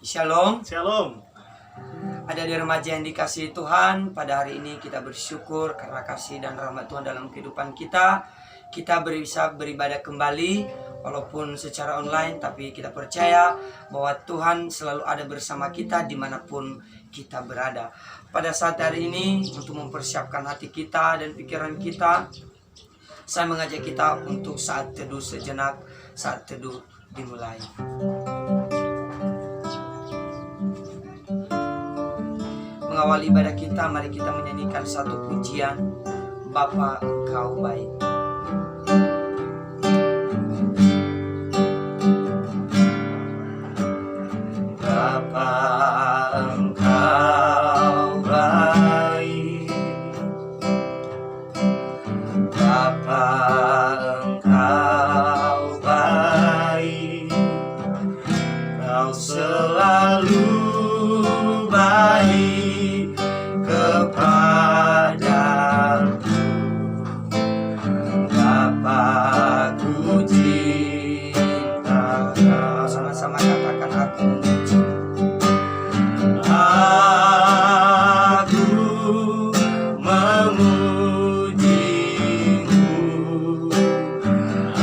Shalom. Shalom. Ada di remaja yang dikasihi Tuhan. Pada hari ini kita bersyukur karena kasih dan rahmat Tuhan dalam kehidupan kita. Kita bisa beribadah kembali walaupun secara online, tapi kita percaya bahwa Tuhan selalu ada bersama kita dimanapun kita berada. Pada saat hari ini untuk mempersiapkan hati kita dan pikiran kita, saya mengajak kita untuk saat teduh sejenak. Saat teduh dimulai. Mengawali ibadah kita, mari kita menyanyikan satu pujian, Bapa Engkau Baik. Bapa Engkau baik, Bapa Engkau baik, Kau selalu baik kepadaku. Bapa-Ku cinta Kau. Sama-sama katakan aku memuji. Aku memuji-Mu.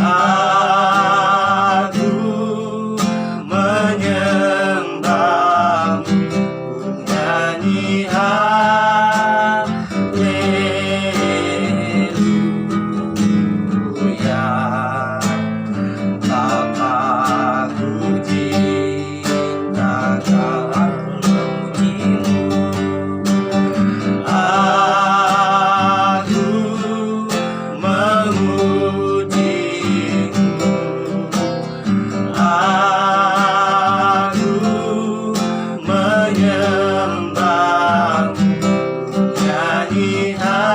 Aku menyembah-Mu. Nyanyi haleluya. Bapa-Ku cinta Kau, memuji-Mu. Aku memuji-Mu. Aku menyembah-Mu. Nyanyi haleluya.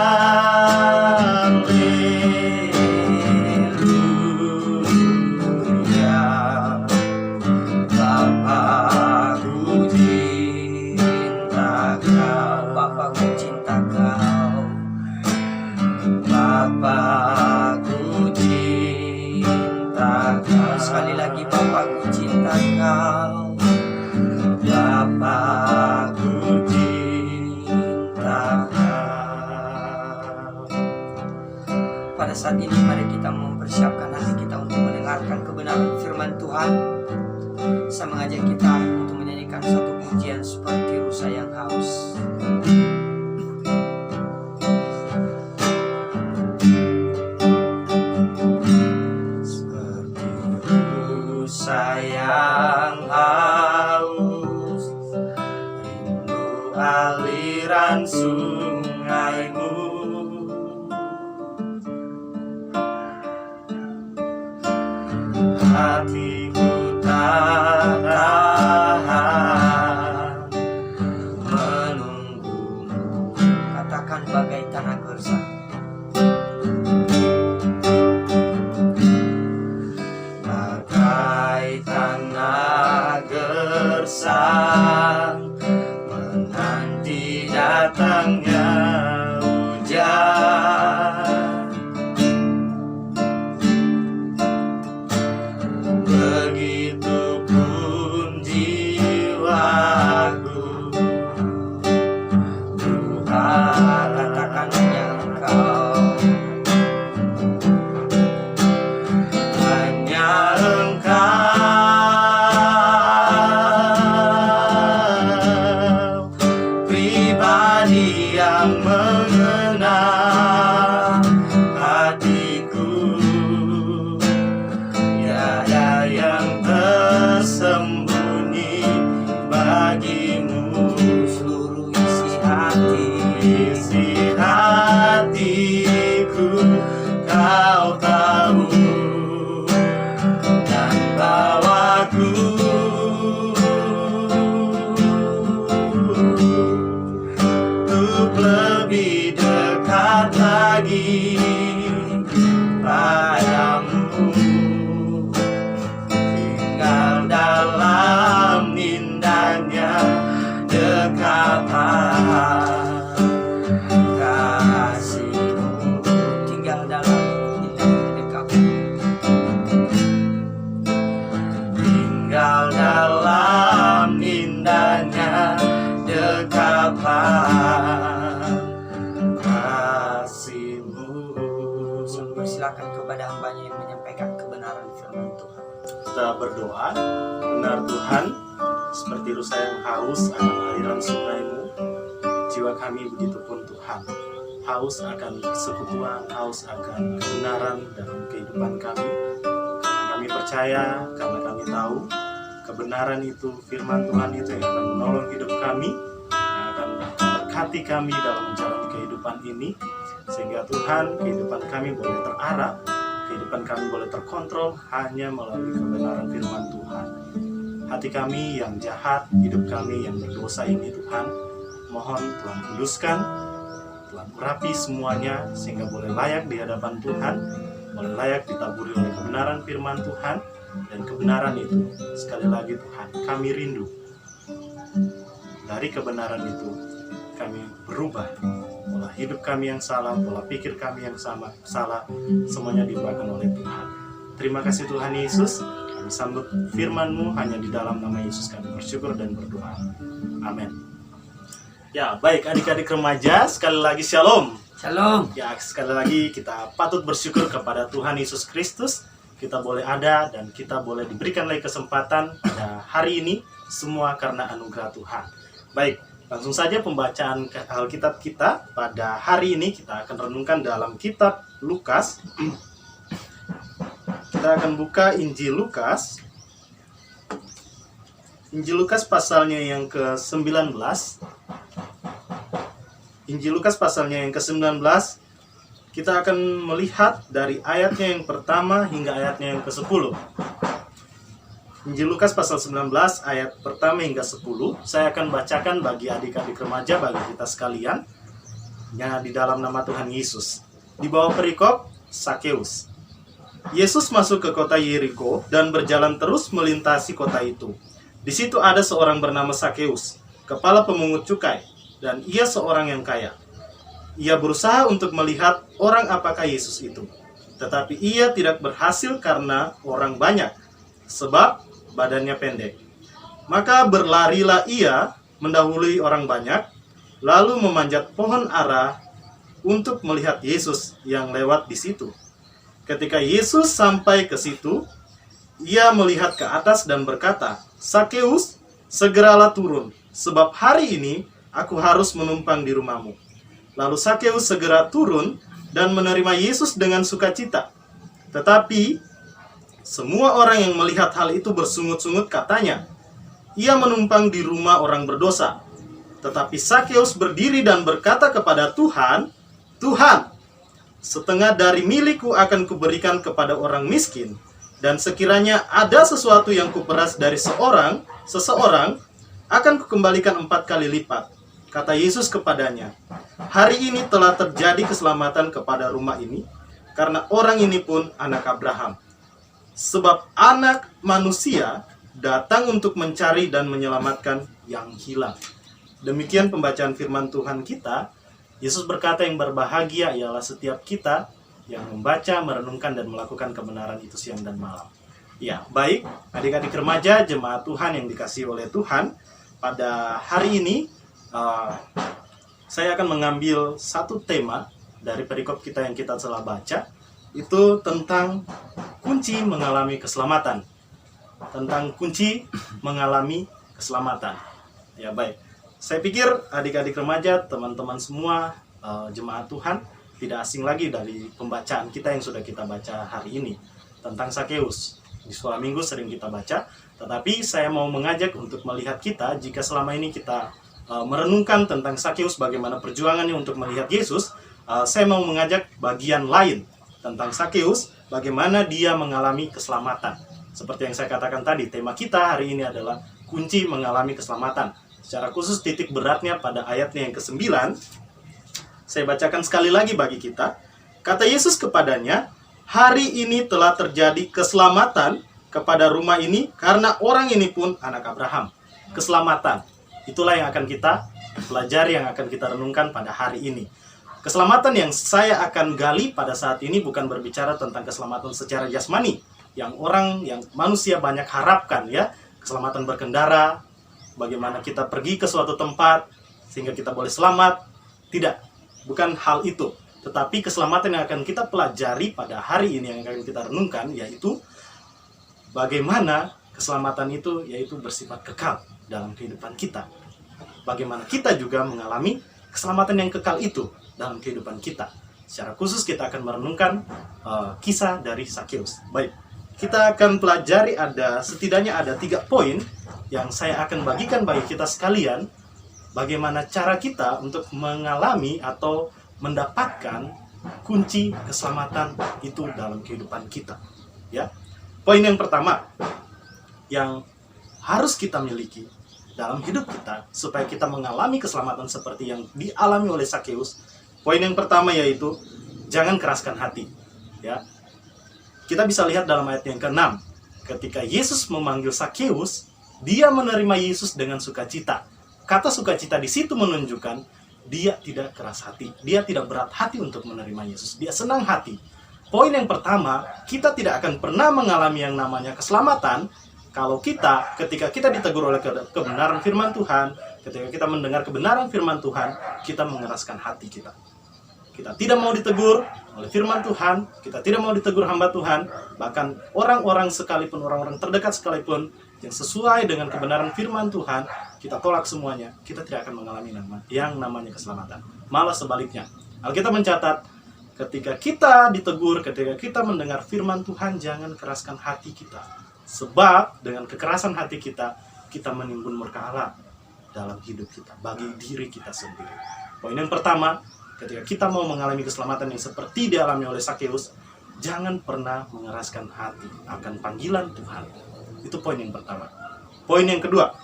Bapa-Ku cinta Kau, Bapa-Ku cinta Kau, Bapa-Ku cinta Kau. Sekali lagi, Bapa-Ku cinta Kau, Bapa-Ku cinta Kau. Pada saat ini mari kita mempersiapkan hati kita untuk mendengarkan kebenaran firman Tuhan. Saya mengajak kita untuk menyanyikan satu pujian seperti rusa yang haus. Seperti rusa yang haus, rindu aliran sungai-Mu. Hatiku tak tahan menunggu-Mu. Katakan bagai tanah gersang. Bagai tanah gersang menanti datangnya hujan. Begitu kepada hambanya yang menyampaikan kebenaran firman Tuhan. Kita berdoa. Benar Tuhan, seperti rusa yang haus akan aliran sungai-Mu, jiwa kami begitu pun Tuhan, haus akan persekutuan, haus akan kebenaran dalam kehidupan kami. Karena kami percaya, karena kami tahu kebenaran itu, firman Tuhan itu yang akan menolong hidup kami, yang akan memberkati kami dalam menjalani kehidupan ini, sehingga Tuhan, kehidupan kami boleh terarah, kehidupan kami boleh terkontrol hanya melalui kebenaran firman Tuhan. Hati kami yang jahat, hidup kami yang berdosa ini Tuhan, mohon Tuhan kuduskan, Tuhan urapi semuanya sehingga boleh layak di hadapan Tuhan, boleh layak ditaburi oleh kebenaran firman Tuhan. Dan kebenaran itu, sekali lagi Tuhan, kami rindu. Dari kebenaran itu, kami berubah. Pola hidup kami yang salah, pola pikir kami yang salah, semuanya diubahkan oleh Tuhan. Terima kasih Tuhan Yesus. Kami sambut firman-Mu, hanya di dalam nama Yesus kami bersyukur dan berdoa. Amin. Ya, baik adik-adik remaja, sekali lagi shalom. Shalom. Ya, sekali lagi kita patut bersyukur kepada Tuhan Yesus Kristus. Kita boleh ada dan kita boleh diberikan lagi kesempatan pada hari ini, semua karena anugerah Tuhan. Baik, langsung saja pembacaan Alkitab kita pada hari ini. Kita akan renungkan dalam kitab Lukas. Kita akan buka Injil Lukas. Injil Lukas pasalnya yang ke-19. Injil Lukas pasalnya yang ke-19. Kita akan melihat dari ayatnya yang pertama hingga ayatnya yang ke-10. Injil Lukas pasal 19 ayat pertama hingga 10. Saya akan bacakan bagi adik-adik remaja, bagi kita sekalian, ya, di dalam nama Tuhan Yesus. Di bawah perikop Sakeus. Yesus masuk ke kota Yeriko dan berjalan terus melintasi kota itu. Di situ ada seorang bernama Sakeus, kepala pemungut cukai, dan ia seorang yang kaya. Ia berusaha untuk melihat orang apakah Yesus itu. Tetapi ia tidak berhasil karena orang banyak, sebab badannya pendek. Maka berlarilah ia mendahului orang banyak, lalu memanjat pohon ara untuk melihat Yesus yang lewat di situ. Ketika Yesus sampai ke situ, ia melihat ke atas dan berkata, "Sakeus, segeralah turun, sebab hari ini aku harus menumpang di rumahmu." Lalu Sakeus segera turun dan menerima Yesus dengan sukacita. Tetapi semua orang yang melihat hal itu bersungut-sungut katanya, "Ia menumpang di rumah orang berdosa." Tetapi Sakeus berdiri dan berkata kepada Tuhan, "Tuhan, setengah dari milikku akan kuberikan kepada orang miskin, dan sekiranya ada sesuatu yang kuperas dari seseorang, akan kukembalikan 4 kali lipat." Kata Yesus kepadanya, "Hari ini telah terjadi keselamatan kepada rumah ini, karena orang ini pun anak Abraham. Sebab anak manusia datang untuk mencari dan menyelamatkan yang hilang." Demikian pembacaan firman Tuhan kita. Yesus berkata yang berbahagia ialah setiap kita yang membaca, merenungkan, dan melakukan kebenaran itu siang dan malam. Ya, baik, adik-adik remaja, jemaat Tuhan yang dikasihi oleh Tuhan, pada hari ini saya akan mengambil satu tema dari perikop kita yang kita telah baca, itu tentang kunci mengalami keselamatan. Tentang kunci mengalami keselamatan. Ya, baik. Saya pikir adik-adik remaja, teman-teman semua, jemaat Tuhan, tidak asing lagi dari pembacaan kita yang sudah kita baca hari ini tentang Sakeus. Di sekolah minggu sering kita baca, tetapi saya mau mengajak untuk melihat kita, jika selama ini kita merenungkan tentang Sakeus, bagaimana perjuangannya untuk melihat Yesus, saya mau mengajak bagian lain tentang Sakeus, bagaimana dia mengalami keselamatan. Seperti yang saya katakan tadi, tema kita hari ini adalah kunci mengalami keselamatan. Secara khusus titik beratnya pada ayatnya yang ke-9. Saya bacakan sekali lagi bagi kita. Kata Yesus kepadanya, "Hari ini telah terjadi keselamatan kepada rumah ini, karena orang ini pun anak Abraham." Keselamatan. Itulah yang akan kita pelajari, yang akan kita renungkan pada hari ini. Keselamatan yang saya akan gali pada saat ini bukan berbicara tentang keselamatan secara jasmani, yang manusia banyak harapkan, ya. Keselamatan berkendara, bagaimana kita pergi ke suatu tempat sehingga kita boleh selamat. Tidak, bukan hal itu. Tetapi keselamatan yang akan kita pelajari pada hari ini, yang akan kita renungkan, yaitu bagaimana keselamatan itu yaitu bersifat kekal dalam kehidupan kita. Bagaimana kita juga mengalami keselamatan yang kekal itu dalam kehidupan kita. Secara khusus kita akan merenungkan kisah dari Sakeus. Baik, kita akan pelajari setidaknya ada 3 poin yang saya akan bagikan bagi kita sekalian. Bagaimana cara kita untuk mengalami atau mendapatkan kunci keselamatan itu dalam kehidupan kita. Ya, poin yang pertama yang harus kita miliki dalam hidup kita supaya kita mengalami keselamatan seperti yang dialami oleh Sakeus. Poin yang pertama yaitu jangan keraskan hati. Ya, kita bisa lihat dalam ayat yang ke-6, ketika Yesus memanggil Sakeus, dia menerima Yesus dengan sukacita. Kata sukacita di situ menunjukkan dia tidak keras hati, dia tidak berat hati untuk menerima Yesus, dia senang hati. Poin yang pertama, kita tidak akan pernah mengalami yang namanya keselamatan kalau ketika kita ditegur oleh kebenaran firman Tuhan, ketika kita mendengar kebenaran firman Tuhan, kita mengeraskan hati kita. Kita tidak mau ditegur oleh firman Tuhan, kita tidak mau ditegur hamba Tuhan, bahkan orang-orang sekalipun, orang-orang terdekat sekalipun yang sesuai dengan kebenaran firman Tuhan, kita tolak semuanya, kita tidak akan mengalami yang namanya keselamatan. Malah sebaliknya, Alkitab mencatat, ketika kita ditegur, ketika kita mendengar firman Tuhan, jangan keraskan hati kita. Sebab dengan kekerasan hati kita, kita menimbun murka Allah dalam hidup kita, bagi diri kita sendiri. Poin yang pertama, ketika kita mau mengalami keselamatan yang seperti dialami oleh Sakeus, jangan pernah mengeraskan hati akan panggilan Tuhan. Itu poin yang pertama. Poin yang kedua,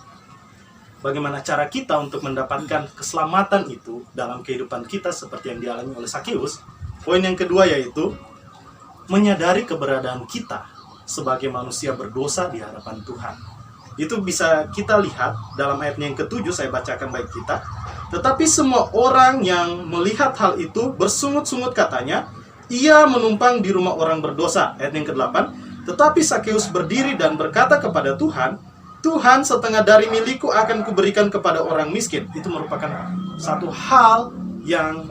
bagaimana cara kita untuk mendapatkan keselamatan itu dalam kehidupan kita seperti yang dialami oleh Sakeus. Poin yang kedua yaitu menyadari keberadaan kita sebagai manusia berdosa di hadapan Tuhan. Itu bisa kita lihat dalam ayatnya yang ke-7, saya bacakan baik kita. Tetapi semua orang yang melihat hal itu bersungut-sungut katanya, ia menumpang di rumah orang berdosa. Ayat yang ke-8, tetapi Sakeus berdiri dan berkata kepada Tuhan, Tuhan, setengah dari milikku akan kuberikan kepada orang miskin. Itu merupakan satu hal yang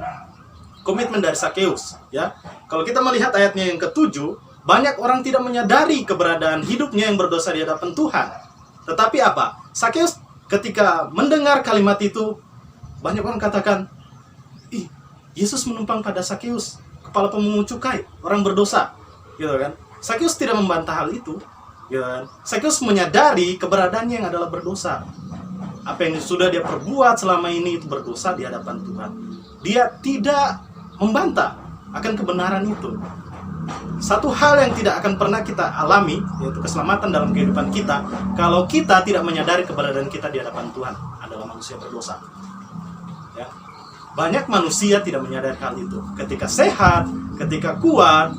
komitmen dari Sakeus. Ya, kalau kita melihat ayatnya yang ke-7, banyak orang tidak menyadari keberadaan hidupnya yang berdosa di hadapan Tuhan. Tetapi apa? Sakeus ketika mendengar kalimat itu, banyak orang katakan, ih, Yesus menumpang pada Sakeus, kepala pemungut cukai, orang berdosa, gitu kan? Sakeus tidak membantah hal itu, gitu kan? Sakeus menyadari keberadaannya yang adalah berdosa. Apa yang sudah dia perbuat selama ini itu berdosa di hadapan Tuhan. Dia tidak membantah akan kebenaran itu. Satu hal yang tidak akan pernah kita alami, yaitu keselamatan dalam kehidupan kita, kalau kita tidak menyadari keberadaan kita di hadapan Tuhan adalah manusia berdosa. Ya. Banyak manusia tidak menyadari hal itu. Ketika sehat, ketika kuat,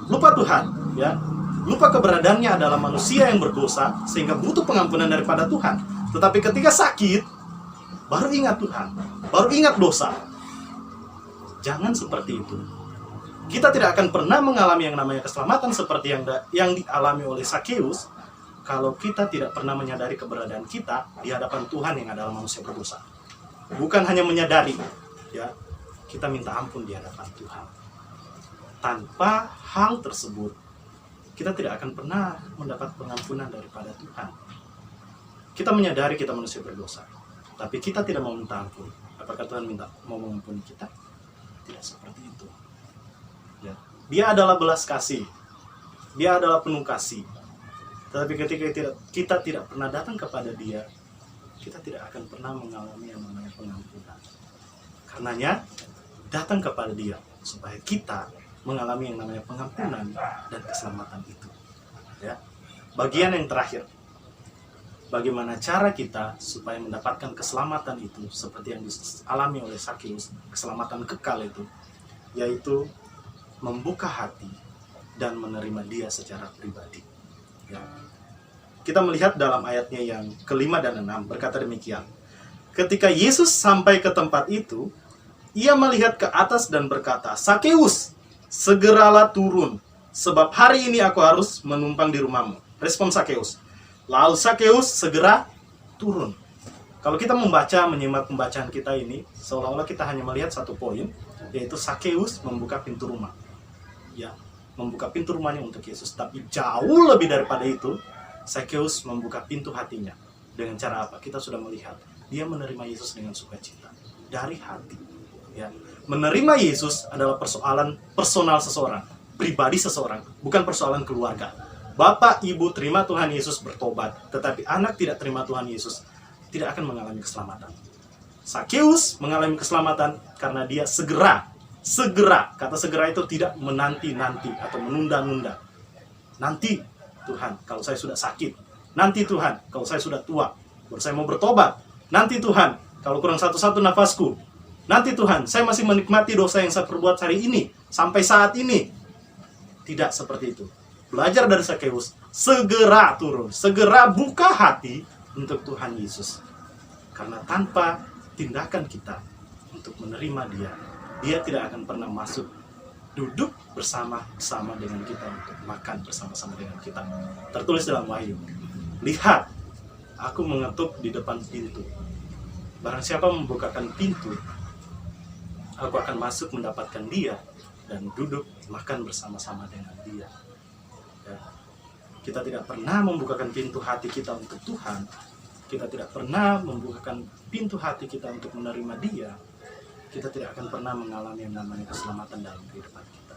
lupa Tuhan, ya, lupa keberadaannya adalah manusia yang berdosa sehingga butuh pengampunan daripada Tuhan. Tetapi ketika sakit, baru ingat Tuhan, baru ingat dosa. Jangan seperti itu. Kita tidak akan pernah mengalami yang namanya keselamatan seperti yang dialami oleh Sakeus kalau kita tidak pernah menyadari keberadaan kita di hadapan Tuhan yang adalah manusia berdosa. Bukan hanya menyadari, ya, kita minta ampun di hadapan Tuhan. Tanpa hal tersebut, kita tidak akan pernah mendapat pengampunan daripada Tuhan. Kita menyadari kita manusia berdosa, tapi kita tidak mau minta ampun. Apakah Tuhan mau mengampuni kita? Tidak seperti itu. Ya. Dia adalah belas kasih, dia adalah penuh kasih. Tetapi ketika kita tidak pernah datang kepada dia, kita tidak akan pernah mengalami yang namanya pengampunan. Karenanya, datang kepada dia supaya kita mengalami yang namanya pengampunan dan keselamatan itu. Ya. Bagian yang terakhir, bagaimana cara kita supaya mendapatkan keselamatan itu seperti yang dialami oleh Sakeus, keselamatan kekal itu, yaitu membuka hati dan menerima dia secara pribadi. Ya. Kita melihat dalam ayatnya yang ke-5 dan 6 berkata demikian. Ketika Yesus sampai ke tempat itu, ia melihat ke atas dan berkata, Sakeus, segeralah turun, sebab hari ini aku harus menumpang di rumahmu. Respon Sakeus. Lalu Sakeus segera turun. Kalau kita menyimak pembacaan kita ini, seolah-olah kita hanya melihat satu poin, yaitu Sakeus membuka pintu rumah. Ya, membuka pintu rumahnya untuk Yesus. Tapi jauh lebih daripada itu, Sakeus membuka pintu hatinya. Dengan cara apa? Kita sudah melihat dia menerima Yesus dengan sukacita dari hati. Ya, menerima Yesus adalah persoalan personal seseorang, pribadi seseorang, bukan persoalan keluarga. Bapak, ibu terima Tuhan Yesus bertobat, tetapi anak tidak terima Tuhan Yesus tidak akan mengalami keselamatan. Sakeus mengalami keselamatan karena dia segera, kata segera itu tidak menanti-nanti atau menunda-nunda. Nanti Tuhan kalau saya sudah sakit, nanti Tuhan kalau saya sudah tua, baru saya mau bertobat, nanti Tuhan kalau kurang satu-satu nafasku, nanti Tuhan saya masih menikmati dosa yang saya perbuat hari ini, sampai saat ini. Tidak seperti itu. Belajar dari Sakeus, segera turun, segera buka hati untuk Tuhan Yesus. Karena tanpa tindakan kita untuk menerima dia tidak akan pernah masuk duduk bersama-sama dengan kita untuk makan bersama-sama dengan kita. Tertulis dalam Wahyu, lihat, aku mengetuk di depan pintu. Barang siapa membukakan pintu, aku akan masuk mendapatkan dia dan duduk makan bersama-sama dengan dia. Ya. Kita tidak pernah membukakan pintu hati kita untuk Tuhan. Kita tidak pernah membukakan pintu hati kita untuk menerima dia. Kita tidak akan pernah mengalami yang namanya keselamatan dalam kehidupan kita.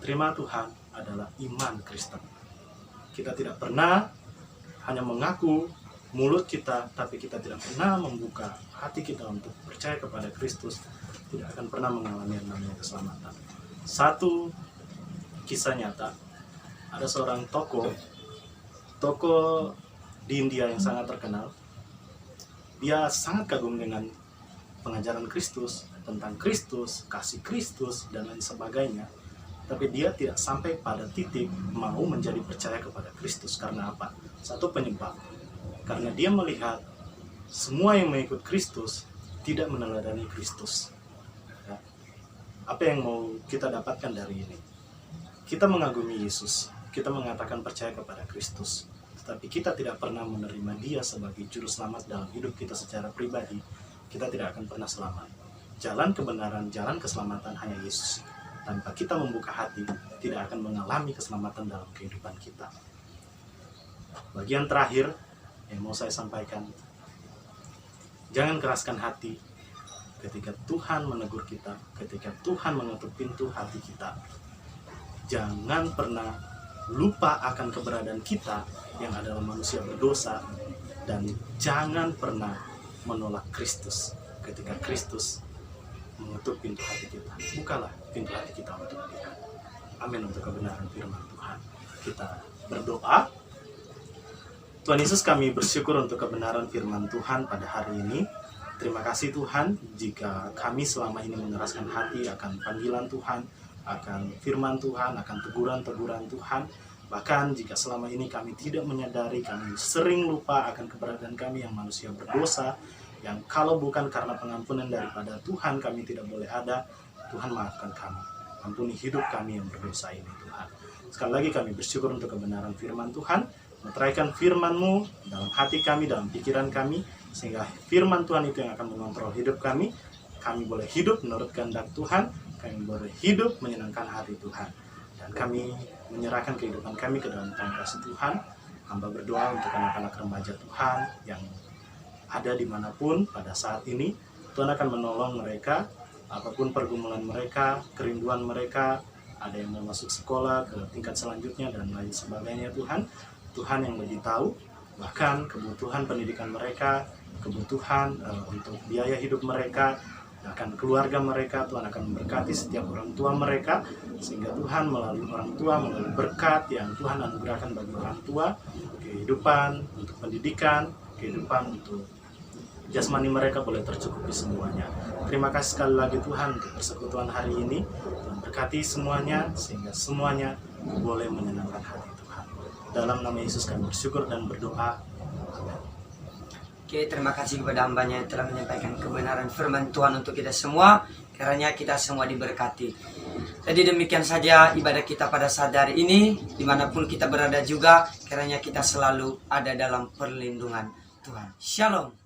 Terima Tuhan adalah iman Kristen. Kita tidak pernah hanya mengaku mulut kita, tapi kita tidak pernah membuka hati kita untuk percaya kepada Kristus, tidak akan pernah mengalami yang namanya keselamatan. Satu kisah nyata, ada seorang tokoh di India yang sangat terkenal. Dia sangat kagum dengan pengajaran Kristus, tentang Kristus, kasih Kristus, dan lain sebagainya. Tapi dia tidak sampai pada titik mau menjadi percaya kepada Kristus. Karena apa? Satu penyebab. Karena dia melihat semua yang mengikut Kristus tidak meneladani Kristus. Ya. Apa yang mau kita dapatkan dari ini? Kita mengagumi Yesus, kita mengatakan percaya kepada Kristus, tetapi kita tidak pernah menerima dia sebagai juru selamat dalam hidup kita secara pribadi, kita tidak akan pernah selamat. Jalan kebenaran, jalan keselamatan hanya Yesus. Tanpa kita membuka hati, tidak akan mengalami keselamatan dalam kehidupan kita. Bagian terakhir yang mau saya sampaikan, jangan keraskan hati ketika Tuhan menegur kita, ketika Tuhan mengetuk pintu hati kita. Jangan pernah lupa akan keberadaan kita yang adalah manusia berdosa, dan jangan pernah menolak Kristus ketika Kristus mengetuk pintu hati kita. Bukalah pintu hati kita untuk dia. Amin untuk kebenaran firman Tuhan. Kita berdoa. Tuhan Yesus, kami bersyukur untuk kebenaran firman Tuhan pada hari ini. Terima kasih Tuhan jika kami selama ini mengeraskan hati akan panggilan Tuhan, akan firman Tuhan, akan teguran-teguran Tuhan. Bahkan jika selama ini kami tidak menyadari, kami sering lupa akan keberadaan kami yang manusia berdosa, yang kalau bukan karena pengampunan daripada Tuhan kami tidak boleh ada. Tuhan maafkan kami, ampuni hidup kami yang berdosa ini Tuhan. Sekali lagi kami bersyukur untuk kebenaran firman Tuhan. Meteraikan firman-Mu dalam hati kami, dalam pikiran kami, sehingga firman Tuhan itu yang akan mengontrol hidup kami. Kami boleh hidup menurut kehendak Tuhan, kami boleh hidup menyenangkan hati Tuhan. Dan kami menyerahkan kehidupan kami ke dalam tangan kasih Tuhan. Hamba berdoa untuk anak-anak remaja Tuhan yang ada dimanapun pada saat ini. Tuhan akan menolong mereka, apapun pergumulan mereka, kerinduan mereka, ada yang mau masuk sekolah ke tingkat selanjutnya dan lain sebagainya Tuhan. Tuhan yang lebih tahu, bahkan kebutuhan pendidikan mereka, kebutuhan untuk biaya hidup mereka, akan keluarga mereka. Tuhan akan memberkati setiap orang tua mereka, sehingga Tuhan melalui orang tua, melalui berkat yang Tuhan anugerahkan bagi orang tua, kehidupan untuk pendidikan, kehidupan untuk jasmani mereka boleh tercukupi semuanya. Terima kasih sekali lagi Tuhan untuk persekutuan hari ini. Tuhan berkati semuanya, sehingga semuanya boleh menyenangkan hati Tuhan. Dalam nama Yesus kami bersyukur dan berdoa. Amin. Oke, terima kasih kepada hambanya yang telah menyampaikan kebenaran firman Tuhan untuk kita semua. Kiranya kita semua diberkati. Jadi demikian saja ibadah kita pada saat hari ini. Dimanapun kita berada juga, kiranya kita selalu ada dalam perlindungan Tuhan. Shalom.